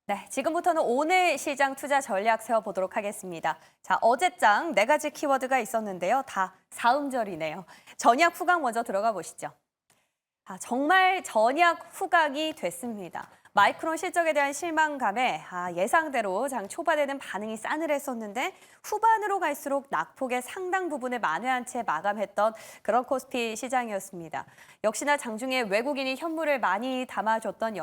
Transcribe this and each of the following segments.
네, 지금부터는 오늘 시장 투자 전략 세워보도록 하겠습니다. 자, 어제장 4가지 키워드가 있었는데요. 다 사음절이네요. 전약 후각 먼저 들어가 보시죠. 정말 전약 후각이 됐습니다. 마이크론 실적에 대한 실망감에 예상대로 장 초반에는 반응이 싸늘했었는데 후반으로 갈수록 낙폭의 상당 부분을 만회한 채 마감했던 그런 코스피 시장이었습니다. 역시나 장중에 외국인이 현물을 많이 담아줬던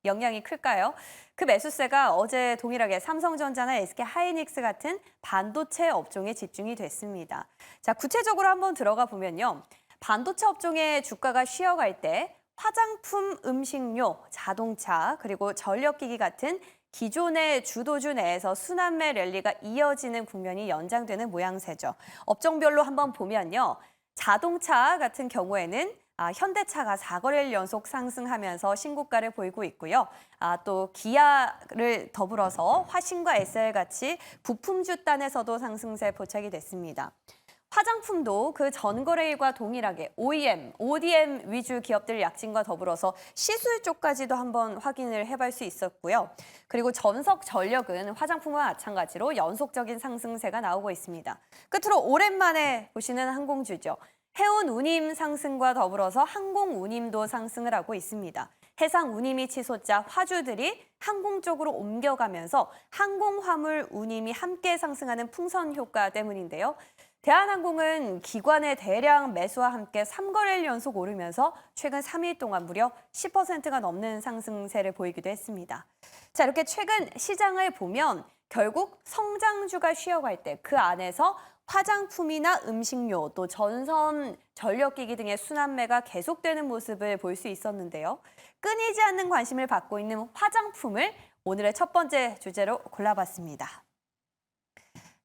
영향이 클까요? 그 매수세가 어제 동일하게 삼성전자나 SK하이닉스 같은 반도체 업종에 집중이 됐습니다. 자, 구체적으로 한번 들어가 보면요. 반도체 업종의 주가가 쉬어갈 때 화장품, 음식료, 자동차, 그리고 전력기기 같은 기존의 주도주 내에서 순환매 랠리가 이어지는 국면이 연장되는 모양새죠. 업종별로 한번 보면요. 자동차 같은 경우에는 현대차가 4거래일 연속 상승하면서 신고가를 보이고 있고요. 또 기아를 더불어서 화신과 SL 같이 부품주 단에서도 상승세 포착이 됐습니다. 화장품도 그 전거래일과 동일하게 OEM, ODM 위주 기업들 약진과 더불어서 시술 쪽까지도 한번 확인을 해볼 수 있었고요. 그리고 전석 전력은 화장품과 마찬가지로 연속적인 상승세가 나오고 있습니다. 끝으로 오랜만에 보시는 항공주죠. 해운 운임 상승과 더불어서 항공 운임도 상승을 하고 있습니다. 해상 운임이 치솟자 화주들이 항공 쪽으로 옮겨가면서 항공 화물 운임이 함께 상승하는 풍선 효과 때문인데요. 대한항공은 기관의 대량 매수와 함께 3거래일 연속 오르면서 최근 3일 동안 무려 10%가 넘는 상승세를 보이기도 했습니다. 자, 이렇게 최근 시장을 보면 결국 성장주가 쉬어갈 때 그 안에서 화장품이나 음식료, 또 전선, 전력기기 등의 순환매가 계속되는 모습을 볼 수 있었는데요. 끊이지 않는 관심을 받고 있는 화장품을 오늘의 첫 번째 주제로 골라봤습니다.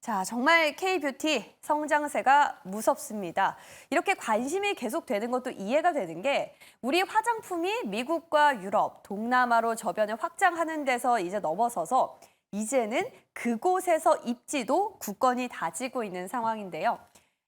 자, 정말 K뷰티 성장세가 무섭습니다. 이렇게 관심이 계속되는 것도 이해가 되는 게 우리 화장품이 미국과 유럽, 동남아로 저변을 확장하는 데서 이제 넘어서서 이제는 그곳에서 입지도 굳건히 다지고 있는 상황인데요.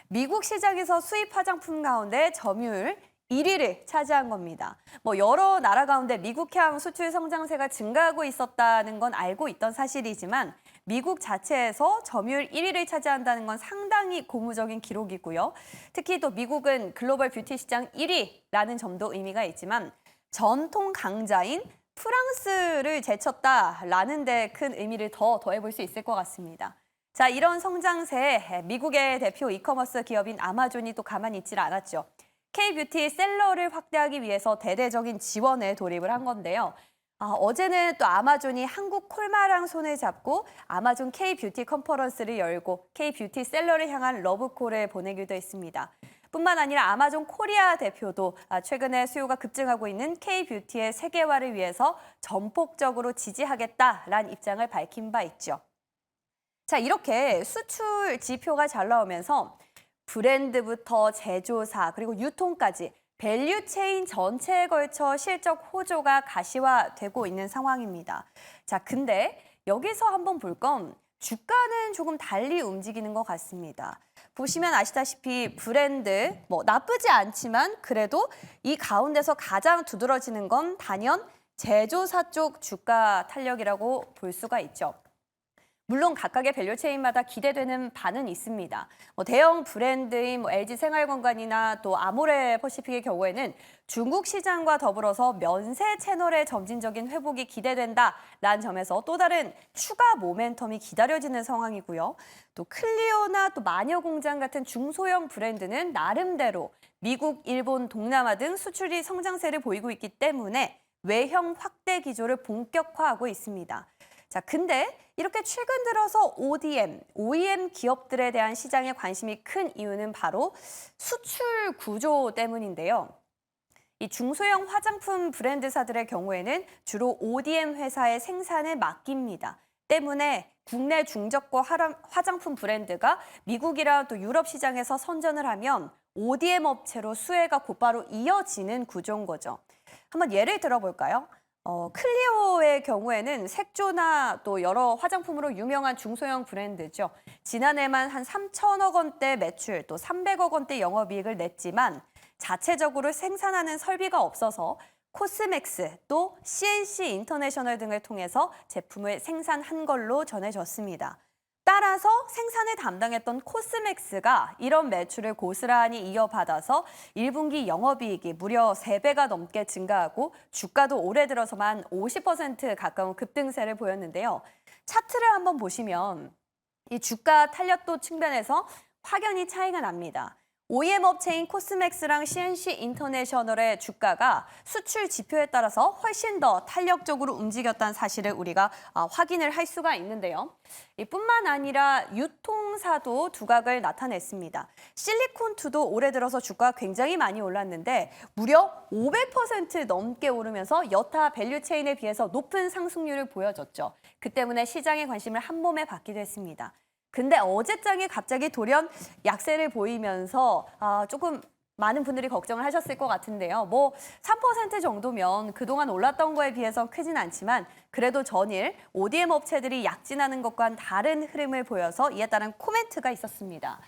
미국 시장에서 수입 화장품 가운데 점유율 1위를 차지한 겁니다. 여러 나라 가운데 미국향 수출 성장세가 증가하고 있었다는 건 알고 있던 사실이지만 미국 자체에서 점유율 1위를 차지한다는 건 상당히 고무적인 기록이고요. 특히 또 미국은 글로벌 뷰티 시장 1위라는 점도 의미가 있지만 전통 강자인 프랑스를 제쳤다라는 데 큰 의미를 더해볼 수 있을 것 같습니다. 자, 이런 성장세에 미국의 대표 이커머스 기업인 아마존이 또 가만히 있질 않았죠. K뷰티 셀러를 확대하기 위해서 대대적인 지원에 돌입을 한 건데요. 어제는 또 아마존이 한국 콜마랑 손을 잡고 아마존 K뷰티 컨퍼런스를 열고 K뷰티 셀러를 향한 러브콜을 보내기도 했습니다. 뿐만 아니라 아마존 코리아 대표도 최근에 수요가 급증하고 있는 K뷰티의 세계화를 위해서 전폭적으로 지지하겠다라는 입장을 밝힌 바 있죠. 자, 이렇게 수출 지표가 잘 나오면서 브랜드부터 제조사 그리고 유통까지 밸류체인 전체에 걸쳐 실적 호조가 가시화되고 있는 상황입니다. 자, 근데 여기서 한번 볼 건 주가는 조금 달리 움직이는 것 같습니다. 보시면 아시다시피 브랜드, 나쁘지 않지만 그래도 이 가운데서 가장 두드러지는 건 단연 제조사 쪽 주가 탄력이라고 볼 수가 있죠. 물론 각각의 밸류체인마다 기대되는 바는 있습니다. 대형 브랜드인 LG생활건강이나 또 아모레퍼시픽의 경우에는 중국 시장과 더불어서 면세 채널의 점진적인 회복이 기대된다라는 점에서 또 다른 추가 모멘텀이 기다려지는 상황이고요. 또 클리오나 또 마녀공장 같은 중소형 브랜드는 나름대로 미국, 일본, 동남아 등 수출이 성장세를 보이고 있기 때문에 외형 확대 기조를 본격화하고 있습니다. 자, 근데 이렇게 최근 들어서 OEM 기업들에 대한 시장에 관심이 큰 이유는 바로 수출 구조 때문인데요. 이 중소형 화장품 브랜드사들의 경우에는 주로 ODM 회사의 생산을 맡깁니다. 때문에 국내 중저가 화장품 브랜드가 미국이랑 또 유럽 시장에서 선전을 하면 ODM 업체로 수혜가 곧바로 이어지는 구조인 거죠. 한번 예를 들어볼까요? 클리오의 경우에는 색조나 또 여러 화장품으로 유명한 중소형 브랜드죠. 지난해만 한 3천억 원대 매출, 또 300억 원대 영업이익을 냈지만 자체적으로 생산하는 설비가 없어서 코스맥스, 또 CNC 인터내셔널 등을 통해서 제품을 생산한 걸로 전해졌습니다. 따라서 생산을 담당했던 코스맥스가 이런 매출을 고스란히 이어받아서 1분기 영업이익이 무려 3배가 넘게 증가하고 주가도 올해 들어서만 50% 가까운 급등세를 보였는데요. 차트를 한번 보시면 이 주가 탄력도 측면에서 확연히 차이가 납니다. OEM 업체인 코스맥스랑 CNC 인터내셔널의 주가가 수출 지표에 따라서 훨씬 더 탄력적으로 움직였다는 사실을 우리가 확인을 할 수가 있는데요. 뿐만 아니라 유통사도 두각을 나타냈습니다. 실리콘2도 올해 들어서 주가가 굉장히 많이 올랐는데 무려 500% 넘게 오르면서 여타 밸류체인에 비해서 높은 상승률을 보여줬죠. 그 때문에 시장의 관심을 한 몸에 받기도 했습니다. 근데 어제장에 갑자기 돌연 약세를 보이면서 조금 많은 분들이 걱정을 하셨을 것 같은데요. 뭐 3% 정도면 그동안 올랐던 거에 비해서 크진 않지만 그래도 전일 ODM 업체들이 약진하는 것과는 다른 흐름을 보여서 이에 따른 코멘트가 있었습니다.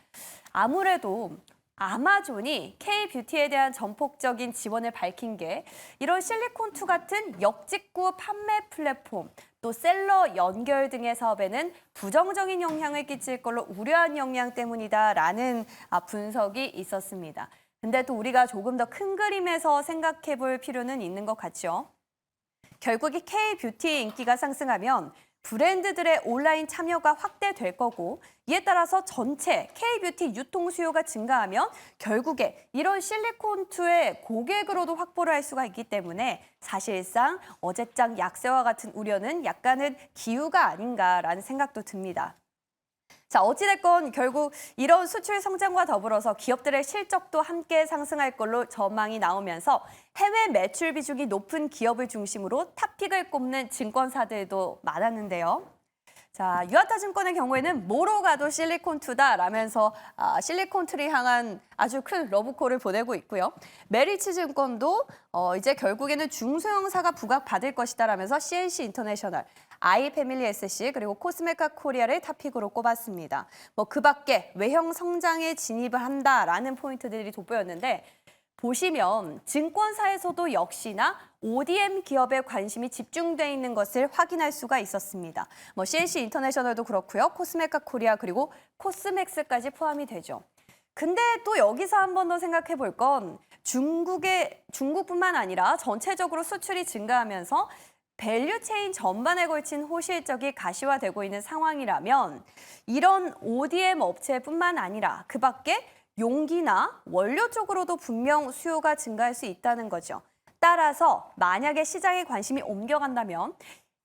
아무래도 아마존이 K-뷰티에 대한 전폭적인 지원을 밝힌 게 이런 실리콘2 같은 역직구 판매 플랫폼, 또 셀러 연결 등의 사업에는 부정적인 영향을 끼칠 걸로 우려한 영향 때문이다라는 분석이 있었습니다. 근데 또 우리가 조금 더 큰 그림에서 생각해 볼 필요는 있는 것 같죠. 결국 이 K-뷰티의 인기가 상승하면 브랜드들의 온라인 참여가 확대될 거고 이에 따라서 전체 K-뷰티 유통 수요가 증가하면 결국에 이런 실리콘2의 고객으로도 확보를 할 수가 있기 때문에 사실상 어제장 약세와 같은 우려는 약간은 기우가 아닌가라는 생각도 듭니다. 자, 어찌됐건 결국 이런 수출 성장과 더불어서 기업들의 실적도 함께 상승할 걸로 전망이 나오면서 해외 매출 비중이 높은 기업을 중심으로 탑픽을 꼽는 증권사들도 많았는데요. 자, 유아타증권의 경우에는 뭐로 가도 실리콘2다라면서 실리콘2를 향한 아주 큰 러브콜을 보내고 있고요. 메리츠증권도 이제 결국에는 중소형사가 부각받을 것이다라면서 CNC 인터내셔널, 아이패밀리 SC 그리고 코스메카 코리아를 탑픽으로 꼽았습니다. 뭐 그 밖에 외형 성장에 진입을 한다라는 포인트들이 돋보였는데 보시면 증권사에서도 역시나 ODM 기업에 관심이 집중돼 있는 것을 확인할 수가 있었습니다. 뭐 CNC 인터내셔널도 그렇고요. 코스메카 코리아 그리고 코스맥스까지 포함이 되죠. 근데 또 여기서 한 번 더 생각해 볼 건 중국뿐만 아니라 전체적으로 수출이 증가하면서 밸류체인 전반에 걸친 호실적이 가시화되고 있는 상황이라면 이런 ODM 업체뿐만 아니라 그 밖에 용기나 원료 쪽으로도 분명 수요가 증가할 수 있다는 거죠. 따라서 만약에 시장에 관심이 옮겨간다면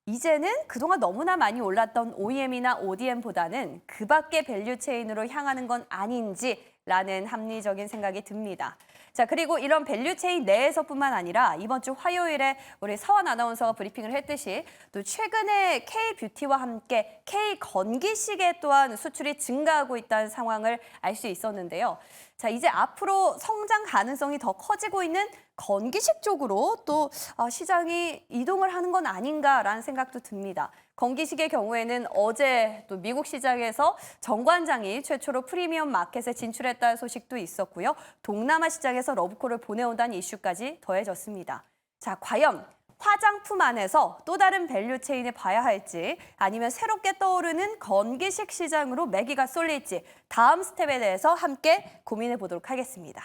이제는 그동안 너무나 많이 올랐던 OEM이나 ODM보다는 그 밖의 밸류체인으로 향하는 건 아닌지라는 합리적인 생각이 듭니다. 자, 그리고 이런 밸류체인 내에서뿐만 아니라 이번 주 화요일에 우리 서원 아나운서가 브리핑을 했듯이 또 최근에 K-뷰티와 함께 K-건기식에 또한 수출이 증가하고 있다는 상황을 알 수 있었는데요. 자, 이제 앞으로 성장 가능성이 더 커지고 있는 건기식 쪽으로 또 시장이 이동을 하는 건 아닌가라는 생각도 듭니다. 건기식의 경우에는 어제 또 미국 시장에서 정관장이 최초로 프리미엄 마켓에 진출했다는 소식도 있었고요. 동남아 시장에서 러브콜을 보내온다는 이슈까지 더해졌습니다. 자, 과연 화장품 안에서 또 다른 밸류체인을 봐야 할지 아니면 새롭게 떠오르는 건기식 시장으로 매기가 쏠릴지 다음 스텝에 대해서 함께 고민해 보도록 하겠습니다.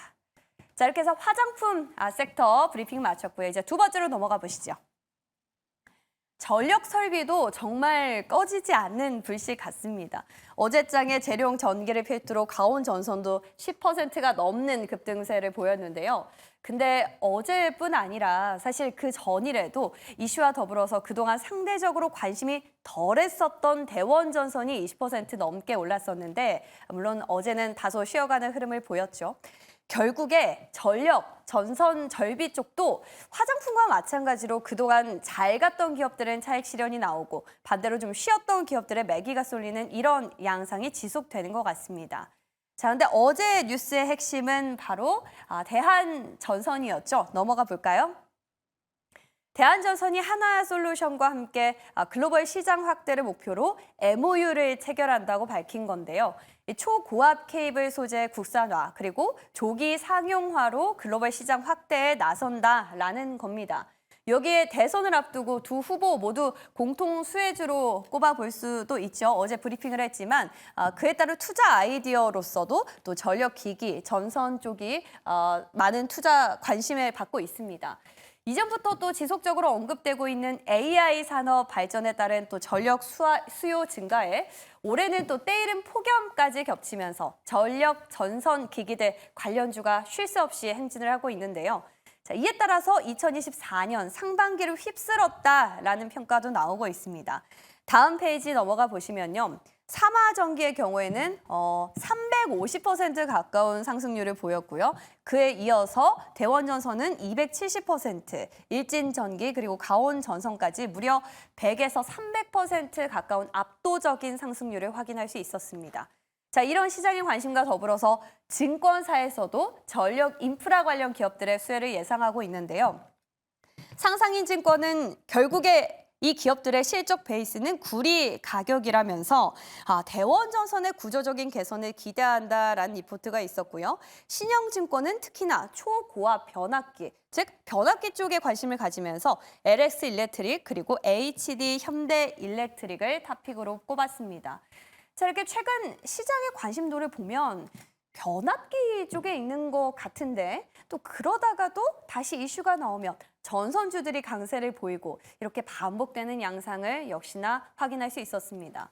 자, 이렇게 해서 화장품 섹터 브리핑 마쳤고요. 이제 두 번째로 넘어가 보시죠. 전력 설비도 정말 꺼지지 않는 불씨 같습니다. 어제장에 재료용 전기를 필두로 가온 전선도 10%가 넘는 급등세를 보였는데요. 근데 어제뿐 아니라 사실 그 전일에도 이슈와 더불어서 그동안 상대적으로 관심이 덜했었던 대원전선이 20% 넘게 올랐었는데 물론 어제는 다소 쉬어가는 흐름을 보였죠. 결국에 전력, 전선, 절비 쪽도 화장품과 마찬가지로 그동안 잘 갔던 기업들은 차익 실현이 나오고 반대로 좀 쉬었던 기업들의 매기가 쏠리는 이런 양상이 지속되는 것 같습니다. 자, 근데 어제 뉴스의 핵심은 바로 대한전선이었죠. 넘어가 볼까요? 대한전선이 하나솔루션과 함께 글로벌 시장 확대를 목표로 MOU를 체결한다고 밝힌 건데요. 초고압 케이블 소재 국산화 그리고 조기 상용화로 글로벌 시장 확대에 나선다라는 겁니다. 여기에 대선을 앞두고 두 후보 모두 공통 수혜주로 꼽아볼 수도 있죠. 어제 브리핑을 했지만 그에 따른 투자 아이디어로서도 또 전력기기, 전선 쪽이 많은 투자 관심을 받고 있습니다. 이전부터 또 지속적으로 언급되고 있는 AI 산업 발전에 따른 또 전력 수요 증가에 올해는 또 때이른 폭염까지 겹치면서 전력 전선 기기들 관련주가 쉴 새 없이 행진을 하고 있는데요. 자, 이에 따라서 2024년 상반기를 휩쓸었다라는 평가도 나오고 있습니다. 다음 페이지 넘어가 보시면요. 삼화전기의 경우에는 350% 가까운 상승률을 보였고요. 그에 이어서 대원전선은 270%, 일진전기 그리고 가온전선까지 무려 100에서 300% 가까운 압도적인 상승률을 확인할 수 있었습니다. 자, 이런 시장의 관심과 더불어서 증권사에서도 전력 인프라 관련 기업들의 수혜를 예상하고 있는데요. 상상인증권은 결국에 이 기업들의 실적 베이스는 구리 가격이라면서 대원전선의 구조적인 개선을 기대한다라는 리포트가 있었고요. 신영증권은 특히나 초고압 변압기, 즉 변압기 쪽에 관심을 가지면서 LX 일렉트릭 그리고 HD 현대 일렉트릭을 탑픽으로 꼽았습니다. 자, 이렇게 최근 시장의 관심도를 보면 변압기 쪽에 있는 것 같은데 또 그러다가도 다시 이슈가 나오면 전선주들이 강세를 보이고 이렇게 반복되는 양상을 역시나 확인할 수 있었습니다.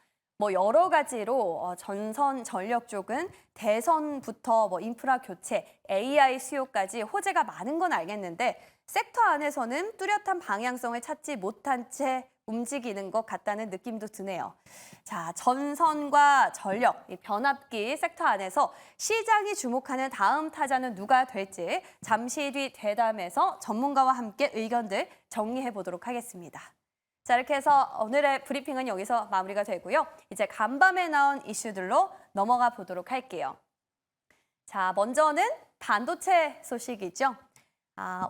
여러 가지로 전선 전력 쪽은 대선부터 인프라 교체, AI 수요까지 호재가 많은 건 알겠는데 섹터 안에서는 뚜렷한 방향성을 찾지 못한 채 움직이는 것 같다는 느낌도 드네요. 자, 전선과 전력, 이 변압기 섹터 안에서 시장이 주목하는 다음 타자는 누가 될지 잠시 뒤 대담에서 전문가와 함께 의견들 정리해 보도록 하겠습니다. 자, 이렇게 해서 오늘의 브리핑은 여기서 마무리가 되고요. 이제 간밤에 나온 이슈들로 넘어가 보도록 할게요. 자, 먼저는 반도체 소식이죠.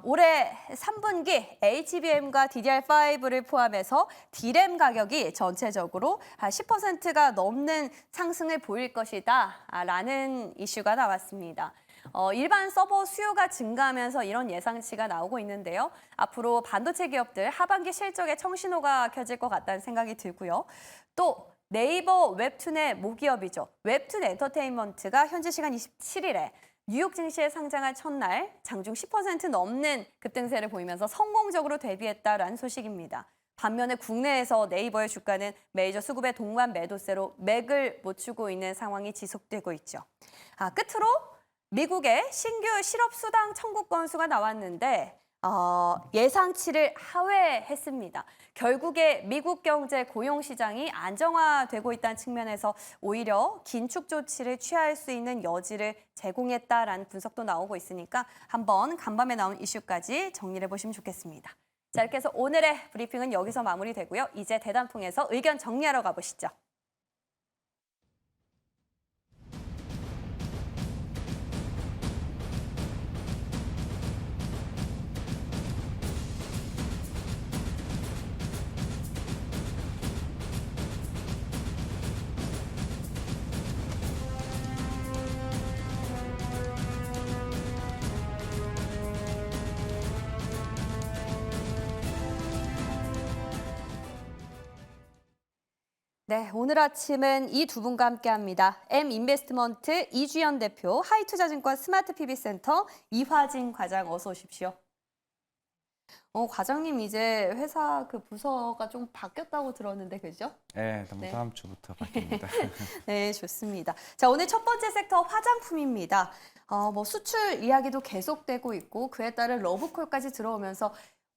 올해 3분기 HBM과 DDR5를 포함해서 D램 가격이 전체적으로 10%가 넘는 상승을 보일 것이다 라는 이슈가 나왔습니다. 일반 서버 수요가 증가하면서 이런 예상치가 나오고 있는데요. 앞으로 반도체 기업들 하반기 실적에 청신호가 켜질 것 같다는 생각이 들고요. 또 네이버 웹툰의 모기업이죠. 웹툰 엔터테인먼트가 현지 시간 27일에 뉴욕 증시에 상장할 첫날 장중 10% 넘는 급등세를 보이면서 성공적으로 데뷔했다라는 소식입니다. 반면에 국내에서 네이버의 주가는 메이저 수급의 동반 매도세로 맥을 못 추고 있는 상황이 지속되고 있죠. 끝으로 미국의 신규 실업수당 청구 건수가 나왔는데 예상치를 하회했습니다. 결국에 미국 경제 고용 시장이 안정화되고 있다는 측면에서 오히려 긴축 조치를 취할 수 있는 여지를 제공했다라는 분석도 나오고 있으니까 한번 간밤에 나온 이슈까지 정리를 해보시면 좋겠습니다. 자, 이렇게 해서 오늘의 브리핑은 여기서 마무리되고요. 이제 대담 통해서 의견 정리하러 가보시죠. 네, 오늘 아침은 이 두 분과 함께합니다. M인베스트먼트 이주연 대표, 하이투자증권 스마트PB센터 이화진 과장 어서 오십시오. 과장님 이제 회사 그 부서가 좀 바뀌었다고 들었는데 그죠? 네, 다음 주부터 바뀝니다. 네, 좋습니다. 자, 오늘 첫 번째 섹터 화장품입니다. 수출 이야기도 계속되고 있고 그에 따른 러브콜까지 들어오면서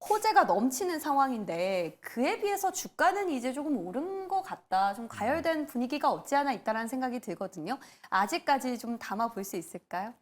호재가 넘치는 상황인데 그에 비해서 주가는 이제 조금 오른 것 같다. 좀 가열된 분위기가 없지 않아 있다는 생각이 들거든요. 아직까지 좀 담아볼 수 있을까요?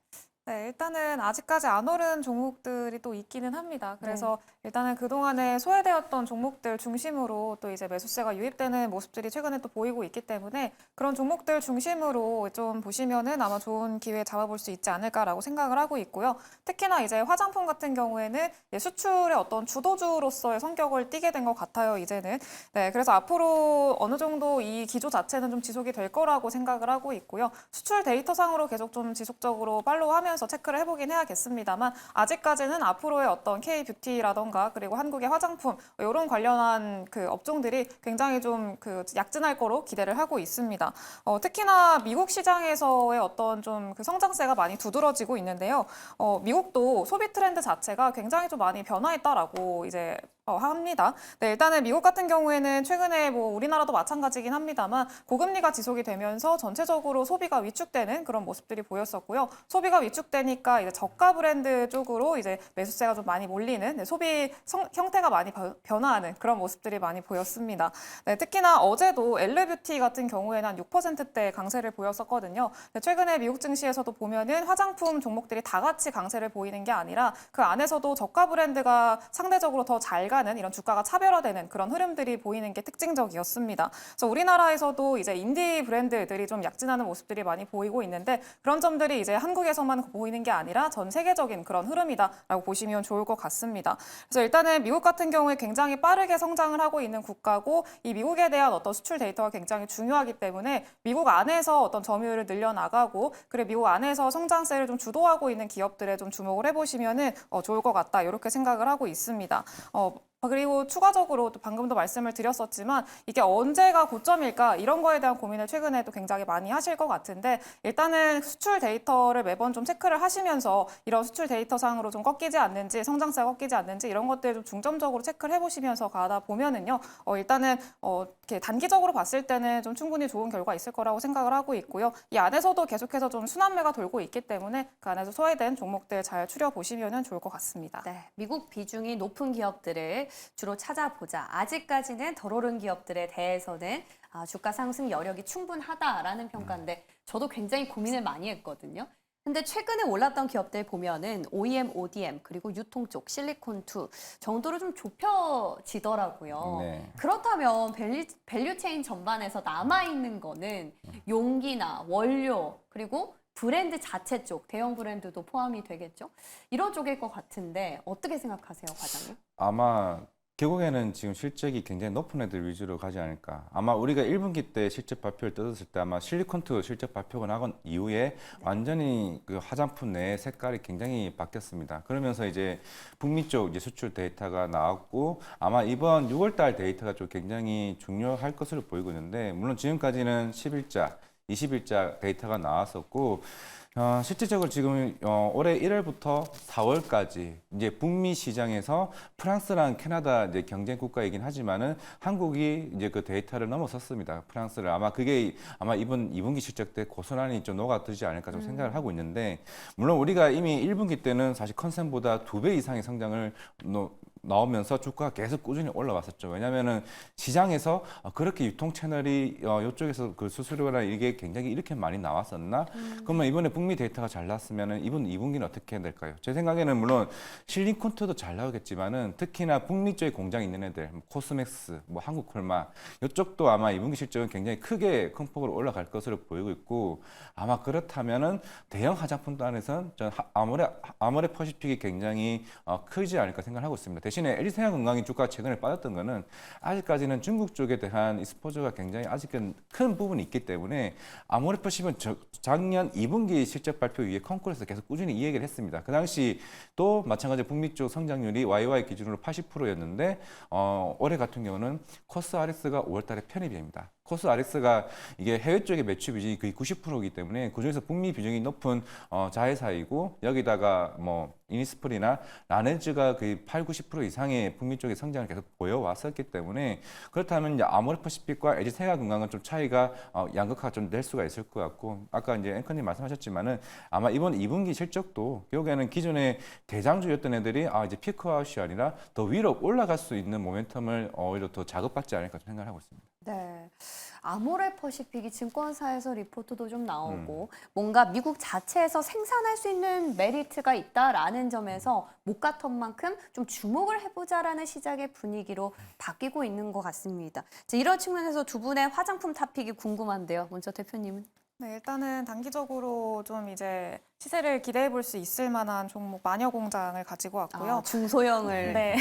네, 일단은 아직까지 안 오른 종목들이 또 있기는 합니다. 그래서 일단은 그동안에 소외되었던 종목들 중심으로 또 이제 매수세가 유입되는 모습들이 최근에 또 보이고 있기 때문에 그런 종목들 중심으로 좀 보시면은 아마 좋은 기회 잡아볼 수 있지 않을까라고 생각을 하고 있고요. 특히나 이제 화장품 같은 경우에는 수출의 어떤 주도주로서의 성격을 띠게 된 것 같아요, 이제는. 네, 그래서 앞으로 어느 정도 이 기조 자체는 좀 지속이 될 거라고 생각을 하고 있고요. 수출 데이터상으로 계속 좀 지속적으로 팔로우하면서 체크를 해보긴 해야겠습니다만 아직까지는 앞으로의 어떤 K-뷰티라던가 그리고 한국의 화장품 이런 관련한 그 업종들이 굉장히 좀 그 약진할 거로 기대를 하고 있습니다. 특히나 미국 시장에서의 어떤 좀 그 성장세가 많이 두드러지고 있는데요. 미국도 소비 트렌드 자체가 굉장히 좀 많이 변화했다라고 이제 합니다. 네, 일단은 미국 같은 경우에는 최근에 뭐 우리나라도 마찬가지긴 합니다만 고금리가 지속이 되면서 전체적으로 소비가 위축되는 그런 모습들이 보였었고요. 소비가 위축되니까 이제 저가 브랜드 쪽으로 이제 매수세가 좀 많이 몰리는 소비 형태가 많이 변화하는 그런 모습들이 많이 보였습니다. 네, 특히나 어제도 엘르뷰티 같은 경우에는 한 6%대 강세를 보였었거든요. 네, 최근에 미국 증시에서도 보면은 화장품 종목들이 다 같이 강세를 보이는 게 아니라 그 안에서도 저가 브랜드가 상대적으로 더 잘 가는 이런 주가가 차별화되는 그런 흐름들이 보이는 게 특징적이었습니다. 그래서 우리나라에서도 이제 인디 브랜드들이 좀 약진하는 모습들이 많이 보이고 있는데 그런 점들이 이제 한국에서만 보이는 게 아니라 전 세계적인 그런 흐름이다라고 보시면 좋을 것 같습니다. 그래서 일단은 미국 같은 경우에 굉장히 빠르게 성장을 하고 있는 국가고 이 미국에 대한 어떤 수출 데이터가 굉장히 중요하기 때문에 미국 안에서 어떤 점유율을 늘려나가고 그리고 미국 안에서 성장세를 좀 주도하고 있는 기업들에 좀 주목을 해보시면은 좋을 것 같다 이렇게 생각을 하고 있습니다. 그리고 추가적으로 또 방금도 말씀을 드렸었지만 이게 언제가 고점일까 이런 거에 대한 고민을 최근에도 굉장히 많이 하실 것 같은데 일단은 수출 데이터를 매번 좀 체크를 하시면서 이런 수출 데이터상으로 좀 꺾이지 않는지 성장세가 꺾이지 않는지 이런 것들 좀 중점적으로 체크를 해보시면서 가다 보면은요 일단은 이렇게 단기적으로 봤을 때는 좀 충분히 좋은 결과 있을 거라고 생각을 하고 있고요. 이 안에서도 계속해서 좀 순환매가 돌고 있기 때문에 그 안에서 소외된 종목들 잘 추려보시면 좋을 것 같습니다. 네, 미국 비중이 높은 기업들을 주로 찾아보자. 아직까지는 덜 오른 기업들에 대해서는 주가 상승 여력이 충분하다라는 평가인데 저도 굉장히 고민을 많이 했거든요. 근데 최근에 올랐던 기업들 보면은 OEM, ODM 그리고 유통 쪽 실리콘2 정도로 좀 좁혀지더라고요. 네. 그렇다면 밸류체인 전반에서 남아있는 거는 용기나 원료 그리고 브랜드 자체 쪽, 대형 브랜드도 포함이 되겠죠? 이런 쪽일 것 같은데 어떻게 생각하세요, 과장님? 아마 결국에는 지금 실적이 굉장히 높은 애들 위주로 가지 않을까. 아마 우리가 1분기 때 실적 발표를 뜯었을 때 아마 실리콘투 실적 발표가 나간 이후에 완전히 그 화장품 내 색깔이 굉장히 바뀌었습니다. 그러면서 이제 북미 쪽 이제 수출 데이터가 나왔고 아마 이번 6월달 데이터가 좀 굉장히 중요할 것으로 보이고 있는데 물론 지금까지는 10일자, 20일자 데이터가 나왔었고 실질적으로 지금 올해 1월부터 4월까지 이제 북미 시장에서 프랑스랑 캐나다 이제 경쟁 국가이긴 하지만은 한국이 이제 그 데이터를 넘어섰습니다. 프랑스를 아마 그게 아마 이번 2분기 실적 때 고스란히 좀 녹아들지 않을까 좀 생각을 하고 있는데 물론 우리가 이미 1분기 때는 사실 컨센보다 2배 이상의 성장을 나오면서 주가가 계속 꾸준히 올라왔었죠. 왜냐하면은 시장에서 그렇게 유통 채널이 이쪽에서 그 수수료나 이게 굉장히 이렇게 많이 나왔었나? 그러면 이번에 북미 데이터가 잘 나왔으면은 이번 2분기는 어떻게 해야 될까요? 제 생각에는 물론 실리콘트도 잘 나오겠지만은 특히나 북미 쪽에 공장이 있는 애들, 코스맥스, 뭐 한국콜마 이쪽도 아마 2분기 실적은 굉장히 크게 큰 폭으로 올라갈 것으로 보이고 있고 아마 그렇다면은 대형 화장품도 안에서는 전 아모레 퍼시픽이 굉장히 크지 않을까 생각하고 있습니다. 대신에 LG생활건강이 주가가 최근에 빠졌던 거는 아직까지는 중국 쪽에 대한 스포츠가 굉장히 아직은 큰 부분이 있기 때문에 아모레 퍼시픽은 작년 2분기 실적 발표 이후에 컨콜에서 계속 꾸준히 이 얘기를 했습니다. 그 당시 또 마찬가지로 북미 쪽 성장률이 YY 기준으로 80%였는데 올해 같은 경우는 코스RX가 5월달에 편입입니다. 코스RX가 이게 해외 쪽의 매출 비중이 거의 90%이기 때문에 그중에서 북미 비중이 높은 자회사이고 여기다가 뭐 이니스프리나 라네즈가 거의 8, 90% 이상의 북미 쪽의 성장을 계속 보여왔었기 때문에 그렇다면 이제 아모레퍼시픽과 LG생활건강은 좀 차이가 양극화가 좀 될 수가 있을 것 같고 아까 이제 앵커님 말씀하셨지만은 아마 이번 2분기 실적도 결국에는 기존의 대장주였던 애들이 이제 피크아웃이 아니라 더 위로 올라갈 수 있는 모멘텀을 오히려 더 자극받지 않을까 생각을 하고 있습니다. 네. 아모레 퍼시픽이 증권사에서 리포트도 좀 나오고 뭔가 미국 자체에서 생산할 수 있는 메리트가 있다라는 점에서 못 갔던 만큼 좀 주목을 해보자라는 시장의 분위기로 바뀌고 있는 것 같습니다. 자, 이런 측면에서 두 분의 화장품 탑픽이 궁금한데요. 먼저 대표님은? 네, 일단은 단기적으로 좀 이제 시세를 기대해 볼 수 있을 만한 종목 마녀공장을 가지고 왔고요. 중소형을. 네.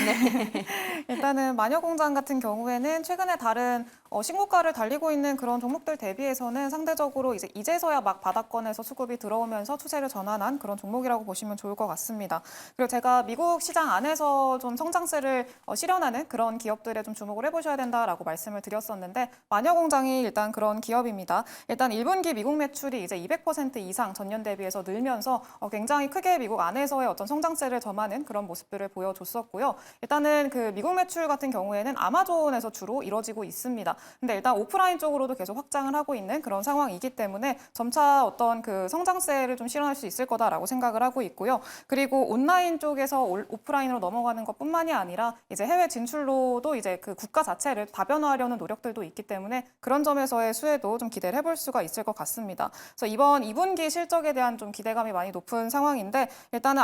일단은 마녀공장 같은 경우에는 최근에 다른 신고가를 달리고 있는 그런 종목들 대비해서는 상대적으로 이제서야 막 바닥권에서 수급이 들어오면서 추세를 전환한 그런 종목이라고 보시면 좋을 것 같습니다. 그리고 제가 미국 시장 안에서 좀 성장세를 실현하는 그런 기업들에 좀 주목을 해보셔야 된다라고 말씀을 드렸었는데 마녀공장이 일단 그런 기업입니다. 일단 1분기 미국 매출이 이제 200% 이상 전년 대비해서 늘면서 굉장히 크게 미국 안에서의 어떤 성장세를 점하는 그런 모습들을 보여줬었고요. 일단은 그 미국 매출 같은 경우에는 아마존에서 주로 이뤄지고 있습니다. 근데 일단 오프라인 쪽으로도 계속 확장을 하고 있는 그런 상황이기 때문에 점차 어떤 그 성장세를 좀 실현할 수 있을 거다라고 생각을 하고 있고요. 그리고 온라인 쪽에서 오프라인으로 넘어가는 것뿐만이 아니라 이제 해외 진출로도 이제 그 국가 자체를 다변화하려는 노력들도 있기 때문에 그런 점에서의 수혜도 좀 기대를 해볼 수가 있을 것 같습니다. 그래서 이번 2분기 실적에 대한 좀 기대감이 많이 높은 상황인데 일단은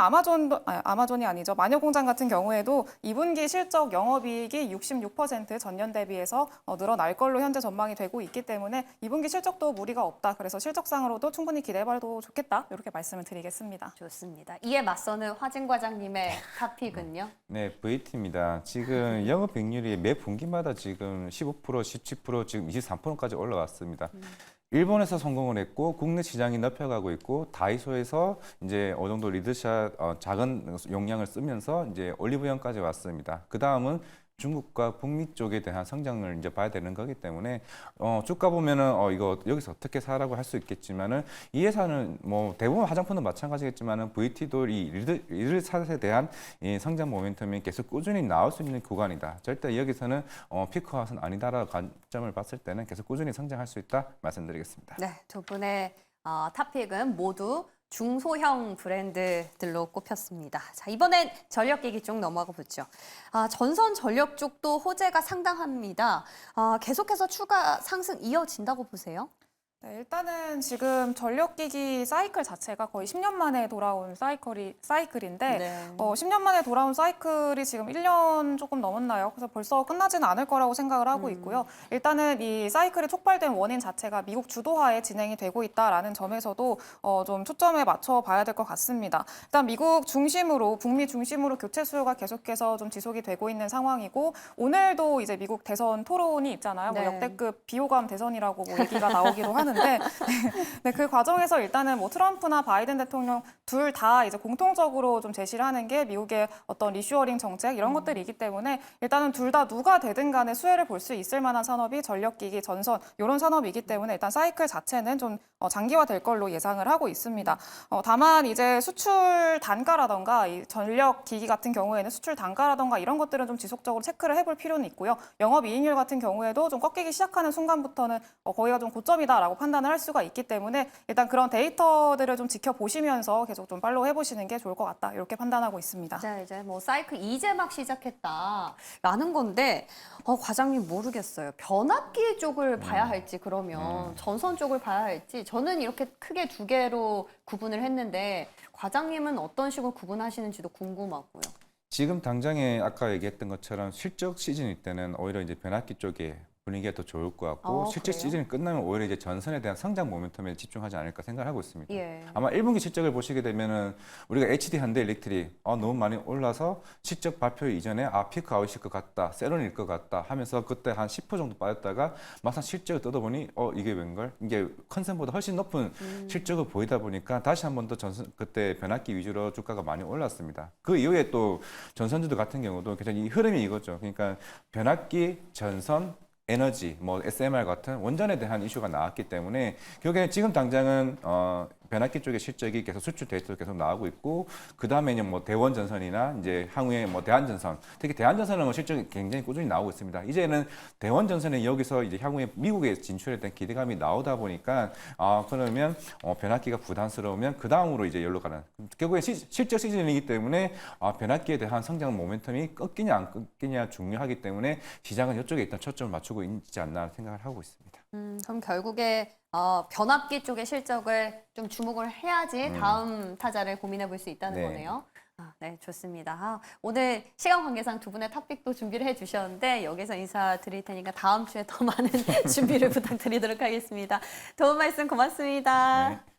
아마존이 아니죠. 마녀공장 같은 경우에도 2분기 실적 영업이익이 66% 전년 대비해서 늘어날 걸로 현재 전망이 되고 있기 때문에 2분기 실적도 무리가 없다. 그래서 실적상으로도 충분히 기대해봐도 좋겠다. 이렇게 말씀을 드리겠습니다. 좋습니다. 이에 맞서는 화진 과장님의 탑픽은요? 네, VT입니다. 지금 영업이익률이 매 분기마다 지금 15%, 17%, 지금 23%까지 올라왔습니다. 일본에서 성공을 했고 국내 시장이 넓혀가고 있고 다이소에서 이제 어느 정도 리드샷 작은 용량을 쓰면서 이제 올리브영까지 왔습니다. 그 다음은 중국과 북미 쪽에 대한 성장을 이제 봐야 되는 거기 때문에 주가 보면은 이거 여기서 어떻게 사라고 할 수 있겠지만은 이 회사는 뭐 대부분 화장품도 마찬가지겠지만은 VT도 이 리드샷에 대한 이 성장 모멘텀이 계속 꾸준히 나올 수 있는 구간이다. 절대 여기서는 피크아웃은 아니다라고 관점을 봤을 때는 계속 꾸준히 성장할 수 있다 말씀드리겠습니다. 네, 두 분의 탑픽은 모두 중소형 브랜드들로 꼽혔습니다. 자, 이번엔 전력기기 쪽 넘어가 보죠. 전선 전력 쪽도 호재가 상당합니다. 계속해서 추가 상승 이어진다고 보세요? 네, 일단은 지금 전력기기 사이클 자체가 거의 10년 만에 돌아온 사이클인데 네. 10년 만에 돌아온 사이클이 지금 1년 조금 넘었나요? 그래서 벌써 끝나지는 않을 거라고 생각을 하고 있고요. 일단은 이 사이클이 촉발된 원인 자체가 미국 주도하에 진행이 되고 있다라는 점에서도 좀 초점에 맞춰 봐야 될 것 같습니다. 일단 미국 중심으로 북미 중심으로 교체 수요가 계속해서 좀 지속이 되고 있는 상황이고 오늘도 이제 미국 대선 토론이 있잖아요. 네. 뭐 역대급 비호감 대선이라고 뭐 얘기가 나오기도 하는데 네, 그 과정에서 일단은 뭐 트럼프나 바이든 대통령 둘 다 이제 공통적으로 좀 제시를 하는 게 미국의 어떤 리슈어링 정책 이런 것들이기 때문에 일단은 둘 다 누가 되든 간에 수혜를 볼 수 있을 만한 산업이 전력기기, 전선 이런 산업이기 때문에 일단 사이클 자체는 좀 장기화될 걸로 예상을 하고 있습니다. 다만 이제 수출 단가라던가 이 전력기기 같은 경우에는 수출 단가라던가 이런 것들은 좀 지속적으로 체크를 해볼 필요는 있고요. 영업이익률 같은 경우에도 좀 꺾이기 시작하는 순간부터는 거기가 좀 고점이다라고 판단을 할 수가 있기 때문에 일단 그런 데이터들을 좀 지켜보시면서 계속 좀 팔로우 해보시는 게 좋을 것 같다. 이렇게 판단하고 있습니다. 자, 이제 뭐 사이클 이제 막 시작했다라는 건데 과장님 모르겠어요. 변압기 쪽을 봐야 할지 그러면 전선 쪽을 봐야 할지 저는 이렇게 크게 두 개로 구분을 했는데 과장님은 어떤 식으로 구분하시는지도 궁금하고요. 지금 당장에 아까 얘기했던 것처럼 실적 시즌일 때는 오히려 이제 변압기 쪽에 분위기가 더 좋을 것 같고 실제 그래요? 시즌이 끝나면 오히려 이제 전선에 대한 성장 모멘텀에 집중하지 않을까 생각을 하고 있습니다. 예. 아마 1분기 실적을 보시게 되면은 우리가 HD 현대 일렉트릭 너무 많이 올라서 실적 발표 이전에 피크 아웃일 것 같다, 세론일 것 같다 하면서 그때 한 10% 정도 빠졌다가 막상 실적을 뜯어보니 이게 웬걸? 이게 컨센보다 훨씬 높은 실적을 보이다 보니까 다시 한 번 더 전선 그때 변압기 위주로 주가가 많이 올랐습니다. 그 이후에 또 전선주들 같은 경우도 계속 이 흐름이 이거죠. 그러니까 변압기, 전선 SMR 같은 원전에 대한 이슈가 나왔기 때문에 결국에 지금 당장은 변압기 쪽의 실적이 계속 수출 데이터도 계속 나오고 있고 그 다음에 뭐 대원전선이나 이제 향후에 뭐 대한전선, 특히 대한전선은 뭐 실적이 굉장히 꾸준히 나오고 있습니다. 이제는 대원전선에 여기서 이제 향후에 미국에 진출에 대한 기대감이 나오다 보니까 그러면 변압기가 부담스러우면 그 다음으로 이제 열로 가는 결국에 실적 시즌이기 때문에 변압기에 대한 성장 모멘텀이 꺾이냐 안 꺾이냐 중요하기 때문에 시장은 이쪽에 일단 초점을 맞추고 있지 않나 생각을 하고 있습니다. 그럼 결국에 변압기 쪽의 실적을 좀 주목을 해야지 다음 타자를 고민해 볼 수 있다는 네. 거네요. 네, 좋습니다. 오늘 시간 관계상 두 분의 탑픽도 준비를 해주셨는데 여기서 인사드릴 테니까 다음 주에 더 많은 준비를 부탁드리도록 하겠습니다. 도움 말씀 고맙습니다. 네.